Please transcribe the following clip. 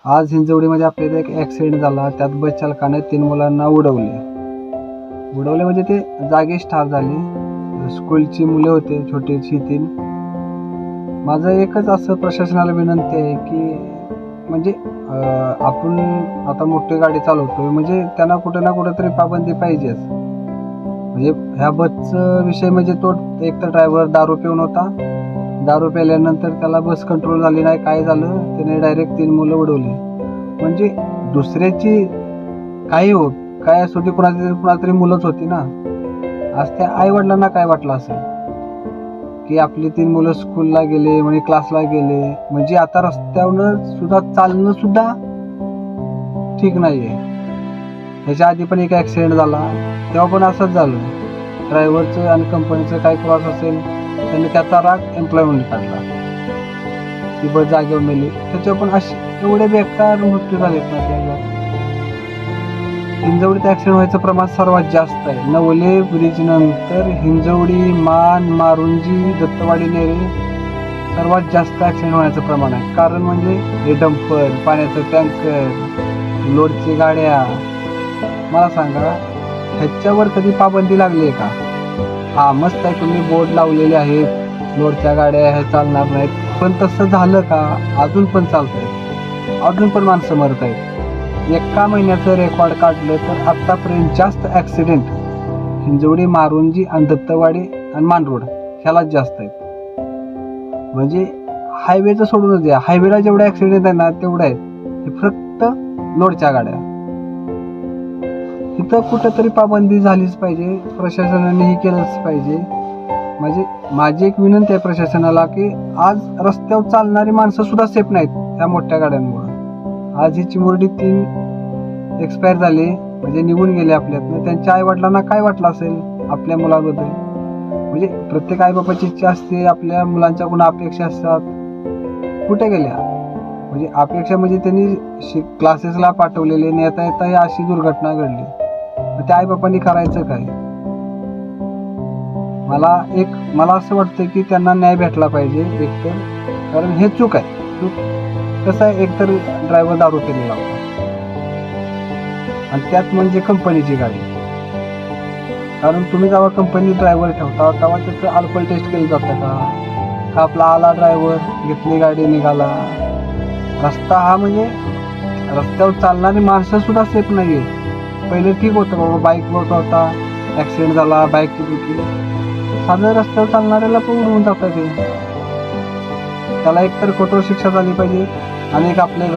आज हिंजवडीमध्ये आपल्याला एक ॲक्सिडेंट झाला. त्यात बस चालकाने 3 मुलांना उडवले म्हणजे ते जागीच ठार झाले. स्कूलची मुले होते, छोटीशी 3. माझं एकच असं प्रशासनाला विनंती आहे की म्हणजे आपण आता मोठी गाडी चालवतोय म्हणजे त्यांना कुठे ना कुठेतरी पाबंदी पाहिजेच. म्हणजे ह्या बसचं विषय म्हणजे तो एकतर ड्रायव्हर दारू पिऊन होता. दारू प्यायल्यानंतर त्याला बस कंट्रोल झाली नाही, काय झालं, त्याने डायरेक्ट 3 मुलं उडवली. म्हणजे दुसऱ्याची काही होत काय असो, ती कुणातरी मुलंच होती ना. आज त्या आई वडिलांना काय वाटलं असेल की आपली 3 मुलं स्कूलला गेले, म्हणजे क्लासला गेले, म्हणजे आता रस्त्यावर सुद्धा चालणं सुद्धा ठीक नाहीये. ह्याच्या आधी पण एक ॲक्सिडेंट झाला, तेव्हा पण असंच झालं. ड्रायव्हरचं आणि कंपनीचं काय क्रॉस असेल, त्यांनी त्याचा राग एम्प्लॉयमेंट काढला, ती बस जागेवर मेली. त्याच्यावर पण असे एवढे बेकार मृत्यू झालेत ना त्याला. हिंजवडीत ॲक्सिडेंट व्हायचं प्रमाण सर्वात जास्त आहे. नवले ब्रिज नंतर हिंजवडी, मान, मारुंजी, दत्तवाडी, नेरे सर्वात जास्त ॲक्सिडेंट होण्याचं प्रमाण आहे. कारण म्हणजे हे डंपर, पाण्याचं टँकर, लोडची गाड्या. मला सांगा, ह्याच्यावर कधी पाबंदी लागली आहे का? हा, मस्त आहे, तुम्ही बोर्ड लावलेले आहेत, लोडच्या गाड्या ह्या चालणार नाहीत, पण तसं झालं का? अजून पण चालतंय, अजून पण माणसं मरत आहेत. एका महिन्याचं रेकॉर्ड काढलं तर आत्तापर्यंत जास्त ॲक्सिडेंट हिंजवडी, मारुंजी आणि दत्तवाडी आणि मानरोड ह्यालाच जास्त आहेत. म्हणजे हायवेचं सोडूनच द्या, हायवेला जेवढे ॲक्सिडेंट आहे ना तेवढे आहेत. हे फक्त लोडच्या गाड्या. तिथं कुठंतरी पाबंदी झालीच पाहिजे, प्रशासनाने ही केलंच पाहिजे. म्हणजे माझी एक विनंती आहे प्रशासनाला की आज रस्त्यावर चालणारी माणसं सुद्धा सेफ नाहीत ह्या मोठ्या गाड्यांमुळे. आज ही चिमुरडी 3 एक्सपायर झाले, म्हणजे निघून गेले आपल्यातनं. त्यांच्या आईवडिलांना काय वाटलं असेल आपल्या मुलाबद्दल? म्हणजे प्रत्येक आईबापाची इच्छा असते, आपल्या मुलांच्याकडून अपेक्षा असतात, कुठे गेल्या? म्हणजे अपेक्षा म्हणजे त्यांनी क्लासेसला पाठवलेले, नेता येता ही अशी दुर्घटना घडली. त्या आईबापांनी करायचं काय? मला असं वाटतं की त्यांना न्याय भेटला पाहिजे एकतर, कारण हे चूक आहे. कसं आहे, एकतर ड्रायव्हर दारू पिलेला होता आणि त्यात म्हणजे कंपनीची गाडी. कारण तुम्ही जेव्हा कंपनी ड्रायव्हर ठेवता तेव्हा त्याचं अल्कोहोल टेस्ट केलं जातं का आपला आला ड्रायव्हर, घेतली गाडी, निघाला. रस्ता हा म्हणजे रस्त्यावर चालणारी माणसं सुद्धा सेफ नाही आहे. पहिले ठीक होतं बाबा, बाईकवर होता, ॲक्सिडेंट झाला, बाईकची चुकी, साधं रस्त्यावर चालणाऱ्याला पण उडवून जातात. त्याला एकतर कठोर शिक्षा झाली पाहिजे आणि एक आपल्या